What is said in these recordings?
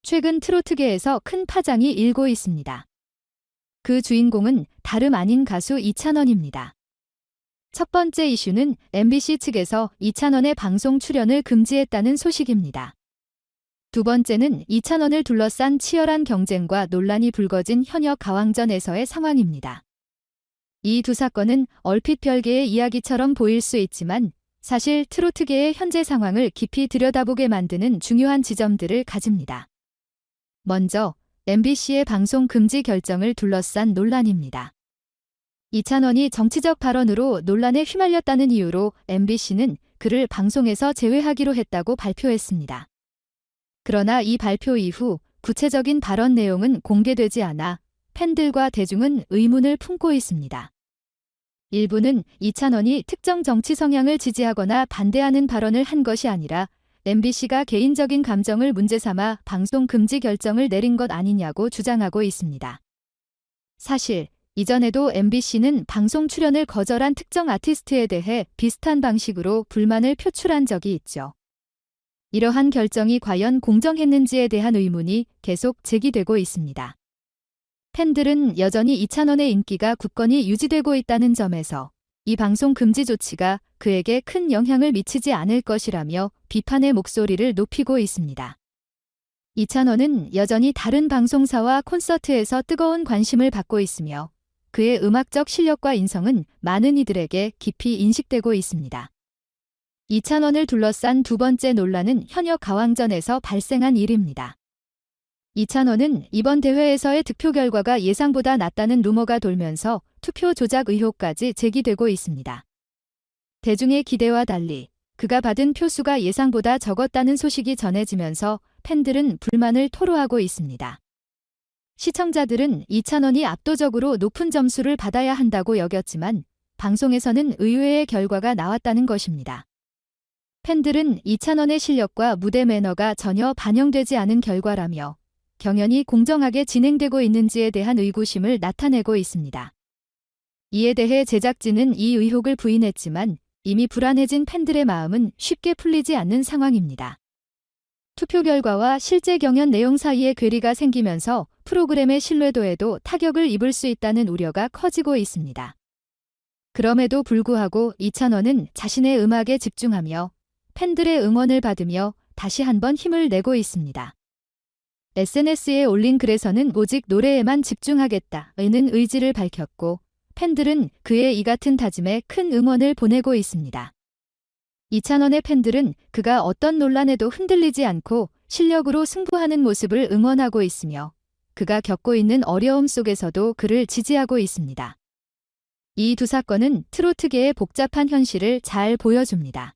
최근 트로트계에서 큰 파장이 일고 있습니다. 그 주인공은 다름 아닌 가수 이찬원입니다. 첫 번째 이슈는 MBC 측에서 이찬원의 방송 출연을 금지했다는 소식입니다. 두 번째는 이찬원을 둘러싼 치열한 경쟁과 논란이 불거진 현역 가왕전에서의 상황입니다. 이 두 사건은 얼핏 별개의 이야기처럼 보일 수 있지만 사실 트로트계의 현재 상황을 깊이 들여다보게 만드는 중요한 지점들을 가집니다. 먼저 MBC의 방송 금지 결정을 둘러싼 논란입니다. 이찬원이 정치적 발언으로 논란에 휘말렸다는 이유로 MBC는 그를 방송에서 제외하기로 했다고 발표했습니다. 그러나 이 발표 이후 구체적인 발언 내용은 공개되지 않아 팬들과 대중은 의문을 품고 있습니다. 일부는 이찬원이 특정 정치 성향을 지지하거나 반대하는 발언을 한 것이 아니라 MBC가 개인적인 감정을 문제 삼아 방송 금지 결정을 내린 것 아니냐고 주장하고 있습니다. 사실 이전에도 MBC는 방송 출연을 거절한 특정 아티스트에 대해 비슷한 방식으로 불만을 표출한 적이 있죠. 이러한 결정이 과연 공정했는지에 대한 의문이 계속 제기되고 있습니다. 팬들은 여전히 이찬원의 인기가 굳건히 유지되고 있다는 점에서 이 방송 금지 조치가 그에게 큰 영향을 미치지 않을 것이라며 비판의 목소리를 높이고 있습니다. 이찬원은 여전히 다른 방송사와 콘서트에서 뜨거운 관심을 받고 있으며 그의 음악적 실력과 인성은 많은 이들에게 깊이 인식되고 있습니다. 이찬원을 둘러싼 두 번째 논란은 현역 가왕전에서 발생한 일입니다. 이찬원은 이번 대회에서의 득표 결과가 예상보다 낮다는 루머가 돌면서 투표 조작 의혹까지 제기되고 있습니다. 대중의 기대와 달리 그가 받은 표수가 예상보다 적었다는 소식이 전해지면서 팬들은 불만을 토로하고 있습니다. 시청자들은 이찬원이 압도적으로 높은 점수를 받아야 한다고 여겼지만 방송에서는 의외의 결과가 나왔다는 것입니다. 팬들은 이찬원의 실력과 무대 매너가 전혀 반영되지 않은 결과라며 경연이 공정하게 진행되고 있는지에 대한 의구심을 나타내고 있습니다. 이에 대해 제작진은 이 의혹을 부인했지만 이미 불안해진 팬들의 마음은 쉽게 풀리지 않는 상황입니다. 투표 결과와 실제 경연 내용 사이에 괴리가 생기면서 프로그램의 신뢰도에도 타격을 입을 수 있다는 우려가 커지고 있습니다. 그럼에도 불구하고 이찬원은 자신의 음악에 집중하며 팬들의 응원을 받으며 다시 한번 힘을 내고 있습니다. SNS에 올린 글에서는 오직 노래에만 집중하겠다는 의지를 밝혔고 팬들은 그의 이 같은 다짐에 큰 응원을 보내고 있습니다. 이찬원의 팬들은 그가 어떤 논란에도 흔들리지 않고 실력으로 승부하는 모습을 응원하고 있으며 그가 겪고 있는 어려움 속에서도 그를 지지하고 있습니다. 이 두 사건은 트로트계의 복잡한 현실을 잘 보여줍니다.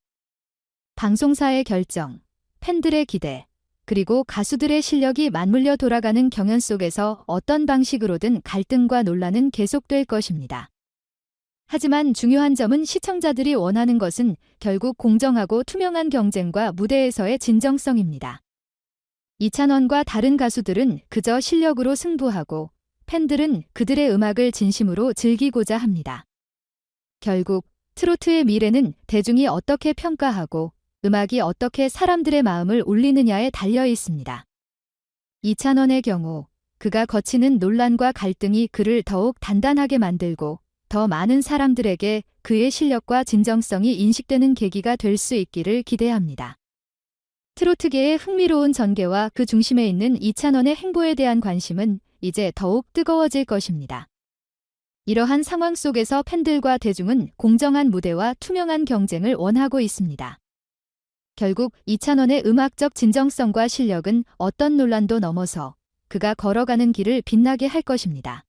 방송사의 결정, 팬들의 기대, 그리고 가수들의 실력이 맞물려 돌아가는 경연 속에서 어떤 방식으로든 갈등과 논란은 계속될 것입니다. 하지만 중요한 점은 시청자들이 원하는 것은 결국 공정하고 투명한 경쟁과 무대에서의 진정성입니다. 이찬원과 다른 가수들은 그저 실력으로 승부하고 팬들은 그들의 음악을 진심으로 즐기고자 합니다. 결국 트로트의 미래는 대중이 어떻게 평가하고 음악이 어떻게 사람들의 마음을 울리느냐에 달려 있습니다. 이찬원의 경우 그가 거치는 논란과 갈등이 그를 더욱 단단하게 만들고 더 많은 사람들에게 그의 실력과 진정성이 인식되는 계기가 될 수 있기를 기대합니다. 트로트계의 흥미로운 전개와 그 중심에 있는 이찬원의 행보에 대한 관심은 이제 더욱 뜨거워질 것입니다. 이러한 상황 속에서 팬들과 대중은 공정한 무대와 투명한 경쟁을 원하고 있습니다. 결국 이찬원의 음악적 진정성과 실력은 어떤 논란도 넘어서 그가 걸어가는 길을 빛나게 할 것입니다.